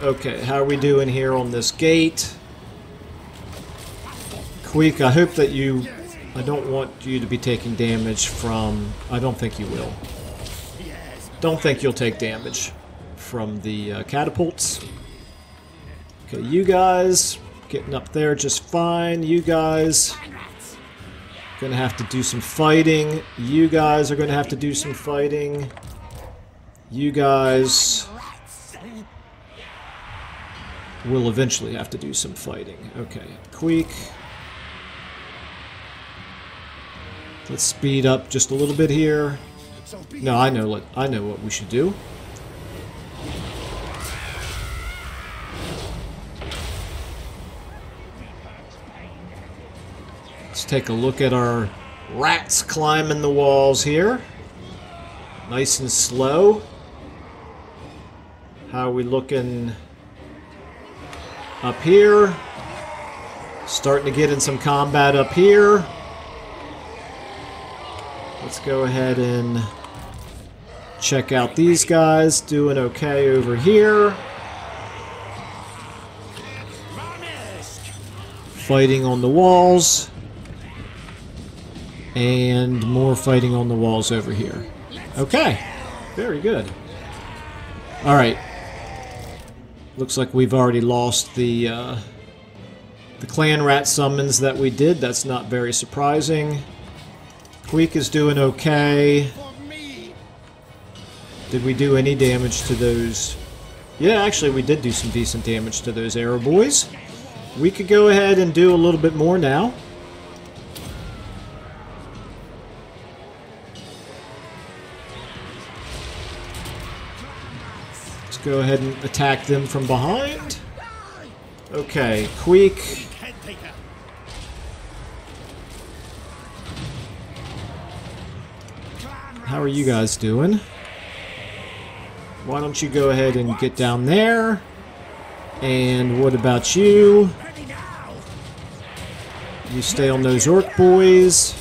Okay, how are we doing here on this gate? Queek, I hope that you... I don't want you to be taking damage from... I don't think you will. Don't think you'll take damage from the catapults. Okay, you guys getting up there just fine. You guys gonna have to do some fighting. You guys are gonna have to do some fighting. You guys will eventually have to do some fighting. Okay, Queek. Let's speed up just a little bit here. No, I know what we should do. Let's take a look at our rats climbing the walls here. Nice and slow. How are we looking up here? Starting to get in some combat up here. Let's go ahead and check out these guys. Doing okay over here. Fighting on the walls. And more fighting on the walls over here. Okay. Very good. Alright. Looks like we've already lost the clan rat summons that we did. That's not very surprising. Queek is doing okay. Did we do any damage to those? Yeah, actually we did do some decent damage to those arrow boys. We could go ahead and do a little bit more now. Let's go ahead and attack them from behind. Okay, Queek. How are you guys doing? Why don't you go ahead and get down there? And what about you? You stay on those orc boys.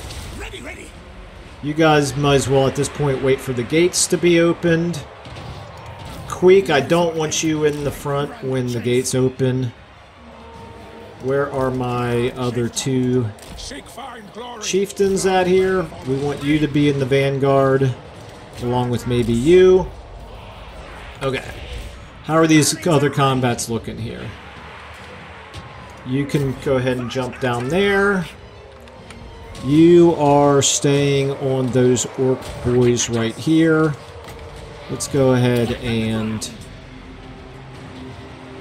You guys might as well at this point wait for the gates to be opened. Queek, I don't want you in the front when the gates open. Where are my other two chieftains at here? We want you to be in the vanguard, along with maybe you. Okay. How are these other combats looking here? You can go ahead and jump down there. You are staying on those orc boys right here. Let's go ahead and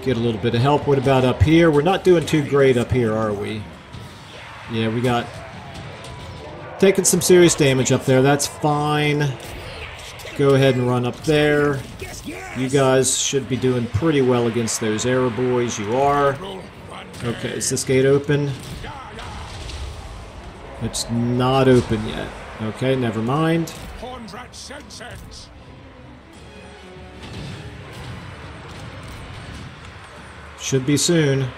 get a little bit of help. What about up here? We're not doing too great up here, are we? Yeah, we got taking some serious damage up there. That's fine. Go ahead and run up there. You guys should be doing pretty well against those arrow boys. You are. Okay, is this gate open? It's not open yet. Okay, never mind. Should be soon.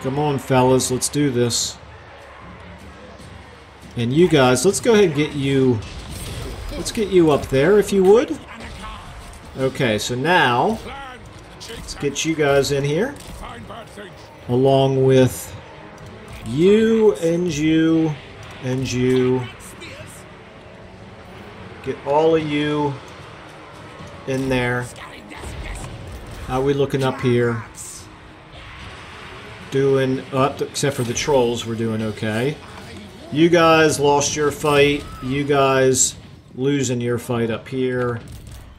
Come on, fellas, let's do this. And you guys, let's go ahead and get you... Let's get you up there, if you would. Okay, so now... Let's get you guys in here. Along with you and you And you. Get all of you in there. How are we looking up here? Doing, except for the trolls, we're doing okay. You guys lost your fight. You guys losing your fight up here.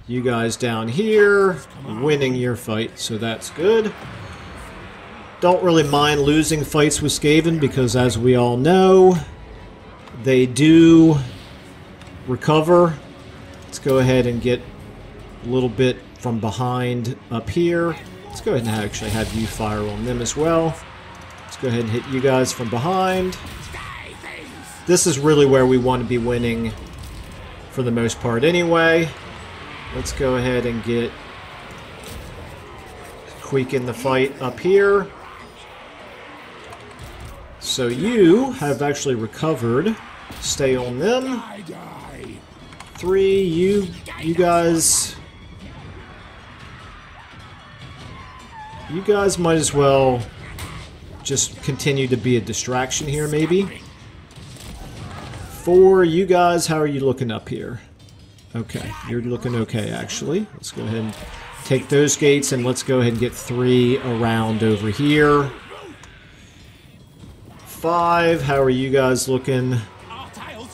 You guys down here winning your fight, so that's good. Don't really mind losing fights with Skaven because, as we all know, they do recover. Let's go ahead and get a little bit from behind up here. Let's go ahead and actually have you fire on them as well. Let's go ahead and hit you guys from behind. This is really where we want to be winning for the most part anyway. Let's go ahead and get Queek in the fight up here. So you have actually recovered. Stay on them. 3, you guys... You guys might as well just continue to be a distraction here, maybe. 4, you guys, how are you looking up here? Okay, you're looking okay, actually. Let's go ahead and take those gates, and let's go ahead and get 3 around over here. 5, how are you guys looking?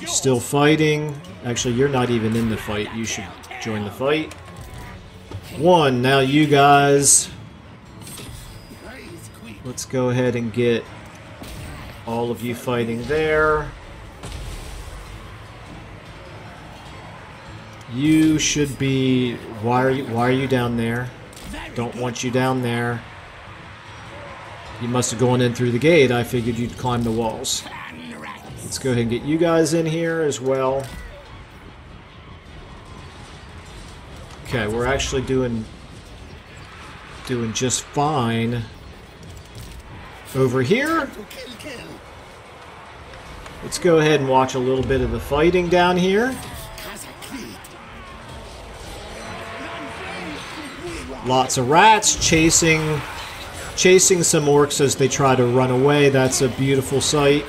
Still fighting. Actually, you're not even in the fight. You should join the fight. 1, now you guys... Let's go ahead and get all of you fighting there. You should be... Why are you down there? Don't want you down there. You must have gone in through the gate. I figured you'd climb the walls. Let's go ahead and get you guys in here as well. Okay, we're actually doing just fine. Over here, let's go ahead and watch a little bit of the fighting down here. Lots of rats chasing some orcs as they try to run away. That's a beautiful sight.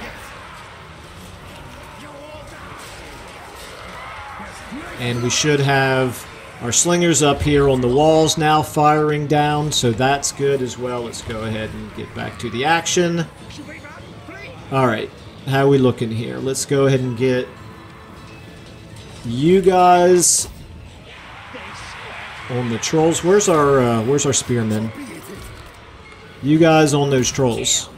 And we should have our slingers up here on the walls now firing down, so that's good as well. Let's go ahead and get back to the action. Alright, how are we looking here? Let's go ahead and get you guys on the trolls. Where's our spearmen? You guys on those trolls.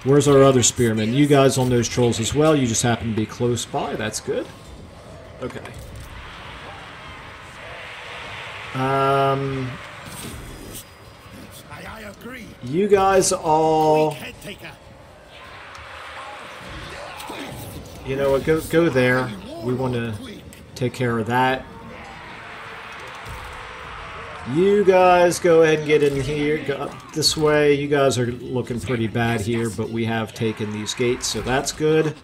Where's our other spearmen? You guys on those trolls as well. You just happen to be close by. That's good. Okay. You guys all... You know what, go there. We want to take care of that. You guys go ahead and get in here. Go up this way. You guys are looking pretty bad here, but we have taken these gates, so that's good.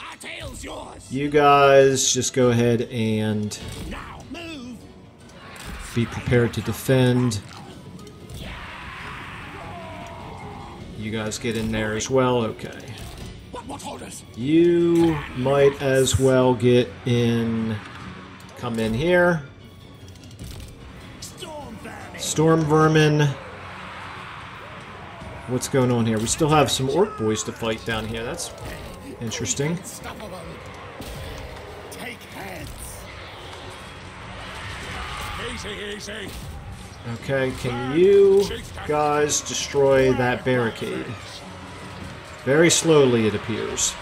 You guys just go ahead and be prepared to defend. You guys get in there as well. Okay. You might as well get in. Come in here. Storm vermin. What's going on here? We still have some orc boys to fight down here. That's interesting. Okay, can you guys destroy that barricade? Very slowly, it appears.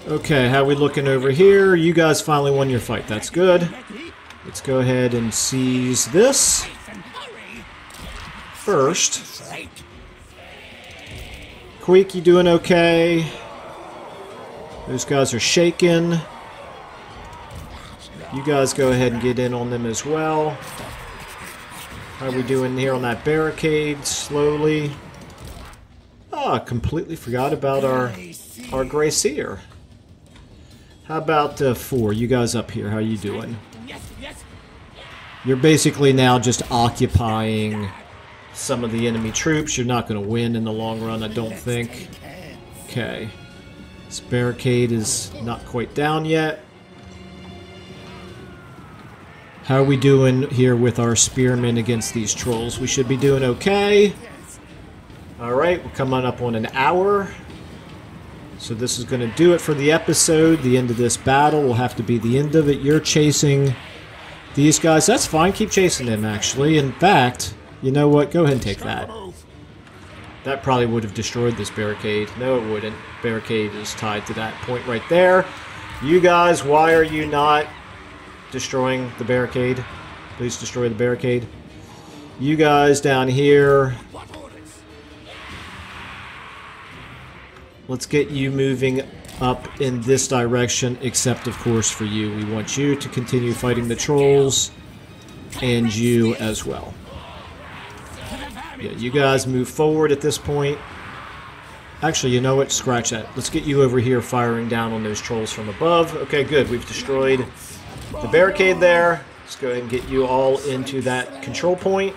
Okay, how we looking over here? You guys finally won your fight. That's good. Let's go ahead and seize this first. Queek, you doing okay? Those guys are shaking. You guys go ahead and get in on them as well. How are we doing here on that barricade? Slowly. Ah, completely forgot about our Grey Seer. How about 4? You guys up here, how you doing? You're basically now just occupying some of the enemy troops. You're not going to win in the long run, I don't think. Okay. This barricade is not quite down yet. How are we doing here with our spearmen against these trolls? We should be doing okay. Alright, we're coming up on an hour. So this is going to do it for the episode. The end of this battle will have to be the end of it. You're chasing these guys. That's fine. Keep chasing them, actually. In fact, you know what? Go ahead and take that. That probably would have destroyed this barricade. No, it wouldn't. Barricade is tied to that point right there. You guys, why are you not destroying the barricade? Please destroy the barricade. You guys down here. Let's get you moving up in this direction, except of course for you. We want you to continue fighting the trolls, and you as well. Yeah, you guys move forward at this point. Actually, you know what? Scratch that. Let's get you over here firing down on those trolls from above. Okay, good. We've destroyed the barricade there. Let's go ahead and get you all into that control point.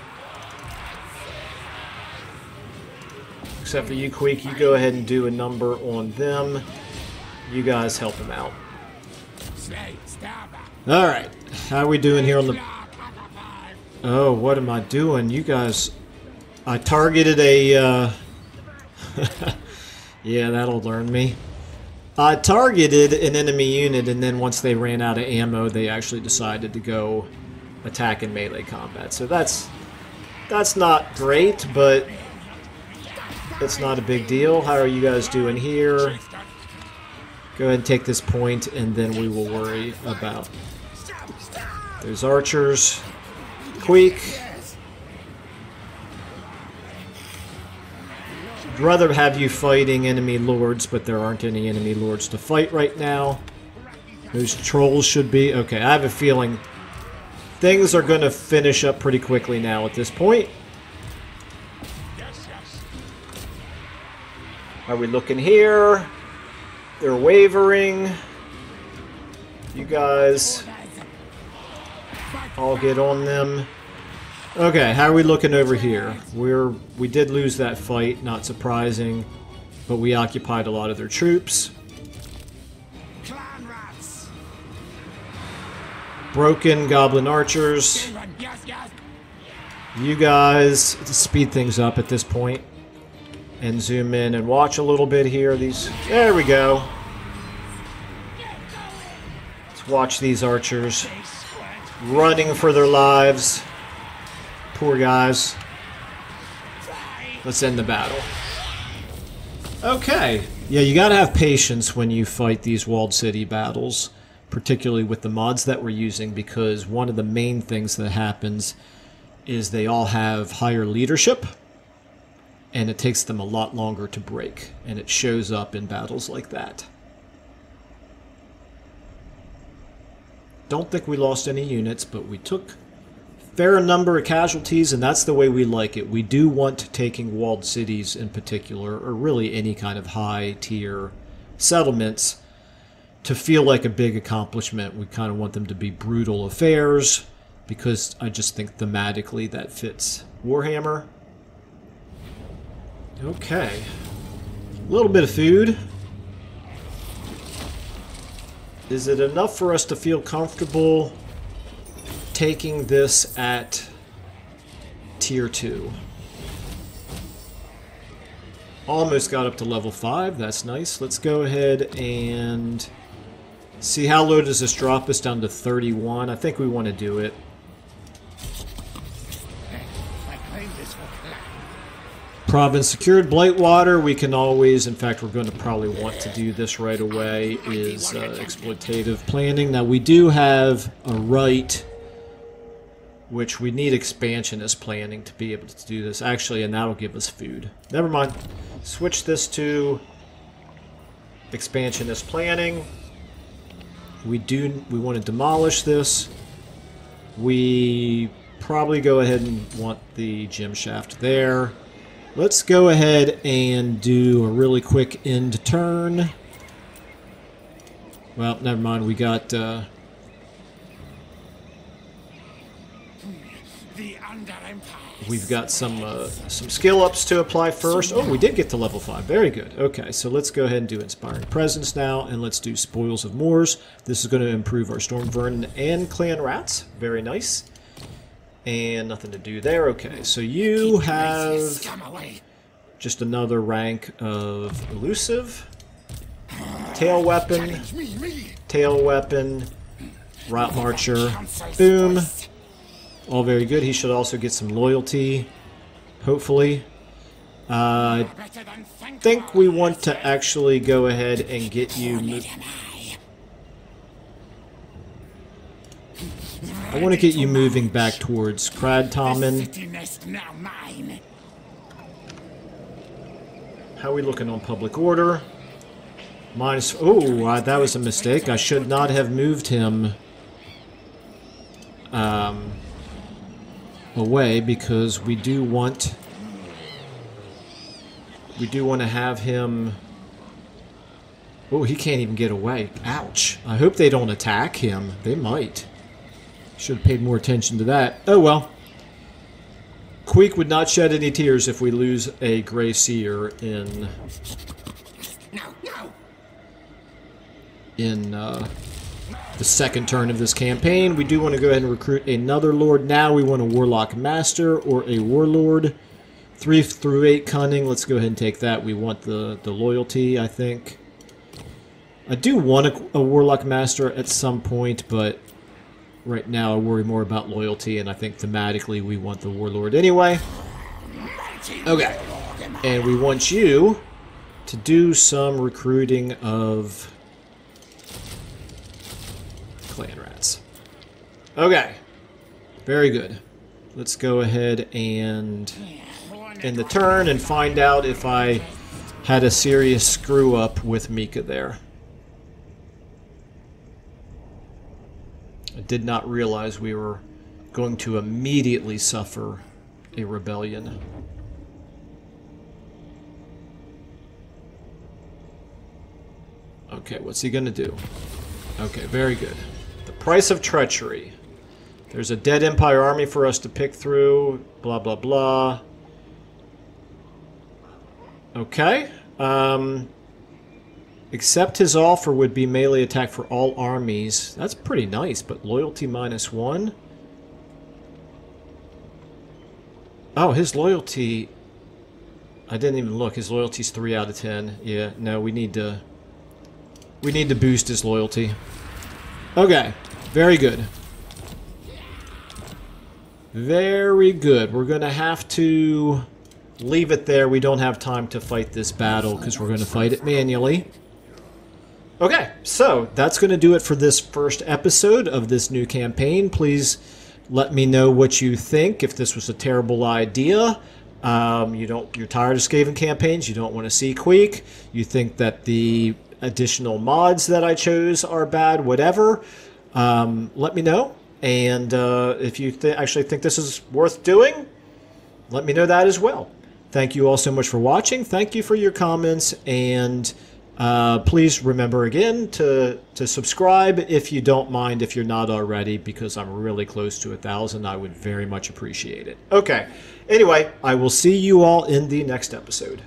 Except for you, Queek, you go ahead and do a number on them. You guys help them out. Alright, how are we doing here on the... Oh, what am I doing? You guys... I targeted a... Yeah, that'll learn me. I targeted an enemy unit, and then once they ran out of ammo, they actually decided to go attack in melee combat. So that's not great, but... It's not a big deal. How are you guys doing here? Go ahead and take this point, and then we will worry about those archers. Queek. I'd rather have you fighting enemy lords, but there aren't any enemy lords to fight right now. Those trolls should be... Okay, I have a feeling things are going to finish up pretty quickly now at this point. Are we looking here? They're wavering. You guys all get on them. Okay, how are we looking over here? We did lose that fight, not surprising, but we occupied a lot of their troops. Broken goblin archers. You guys speed things up at this point. And zoom in and watch a little bit here. There we go. Let's watch these archers running for their lives. Poor guys. Let's end the battle. Okay. Yeah, you gotta have patience when you fight these walled city battles, particularly with the mods that we're using, because one of the main things that happens is they all have higher leadership. And it takes them a lot longer to break, and it shows up in battles like that. Don't think we lost any units, but we took a fair number of casualties, and that's the way we like it. We do want taking walled cities in particular, or really any kind of high-tier settlements, to feel like a big accomplishment. We kind of want them to be brutal affairs, because I just think thematically that fits Warhammer. Okay. A little bit of food. Is it enough for us to feel comfortable taking this at tier 2? Almost got up to level 5. That's nice. Let's go ahead and see how low does this drop us down to 31. I think we want to do it. Province secured. Blightwater, we can always, in fact, we're going to probably want to do this right away, is exploitative planning. Now, we do have a right, which we need expansionist planning to be able to do this. Actually, and that'll give us food. Never mind. Switch this to expansionist planning. We want to demolish this. We probably go ahead and want the gem shaft there. Let's go ahead and do a really quick end turn. Well, never mind. We got The Under Empire. We've got some skill ups to apply first. Oh, we did get to level 5. Very good. Okay, so let's go ahead and do Inspiring Presence now, and let's do Spoils of Moors. This is going to improve our Storm Vermin and Clan Rats. Very nice. And nothing to do there. Okay, so you have just another rank of Elusive. Tail Weapon. Tail Weapon. Route Marcher. Boom. All very good. He should also get some loyalty, hopefully. I think we want to actually go ahead and get you... I want to get you moving back towards Cradtommen. How are we looking on public order? Minus... Oh, that was a mistake. I should not have moved him... away, because we do want to have him... Oh, he can't even get away. Ouch. I hope they don't attack him. They might. Should have paid more attention to that. Oh well. Queek would not shed any tears if we lose a Grey Seer in the second turn of this campaign. We do want to go ahead and recruit another Lord now. We want a Warlock Master or a Warlord. 3 through 8 Cunning. Let's go ahead and take that. We want the loyalty, I think. I do want a Warlock Master at some point, but right now I worry more about loyalty, and I think thematically we want the Warlord anyway. Okay. And we want you to do some recruiting of... Clan Rats. Okay. Very good. Let's go ahead and end the turn and find out if I had a serious screw up with Mika there. I did not realize we were going to immediately suffer a rebellion. Okay, what's he gonna do? Okay, very good. Price of Treachery. There's a dead Empire army for us to pick through. Blah, blah, blah. Okay. Accept his offer would be melee attack for all armies. That's pretty nice, but loyalty -1. Oh, his loyalty... I didn't even look. His loyalty's 3 out of 10. Yeah, no, we need to boost his loyalty. Okay. Very good. Very good. We're going to have to leave it there. We don't have time to fight this battle because we're going to fight it manually. Okay, so that's going to do it for this first episode of this new campaign. Please let me know what you think. If this was a terrible idea, you're tired of Skaven campaigns, you don't want to see Queek, you think that the additional mods that I chose are bad, whatever. Let me know, and if you actually think this is worth doing, let me know that as well. Thank you all so much for watching. Thank you for your comments, and please remember again to subscribe if you don't mind, if you're not already, because I'm really close to 1,000. I would very much appreciate it. Okay, anyway, I will see you all in the next episode.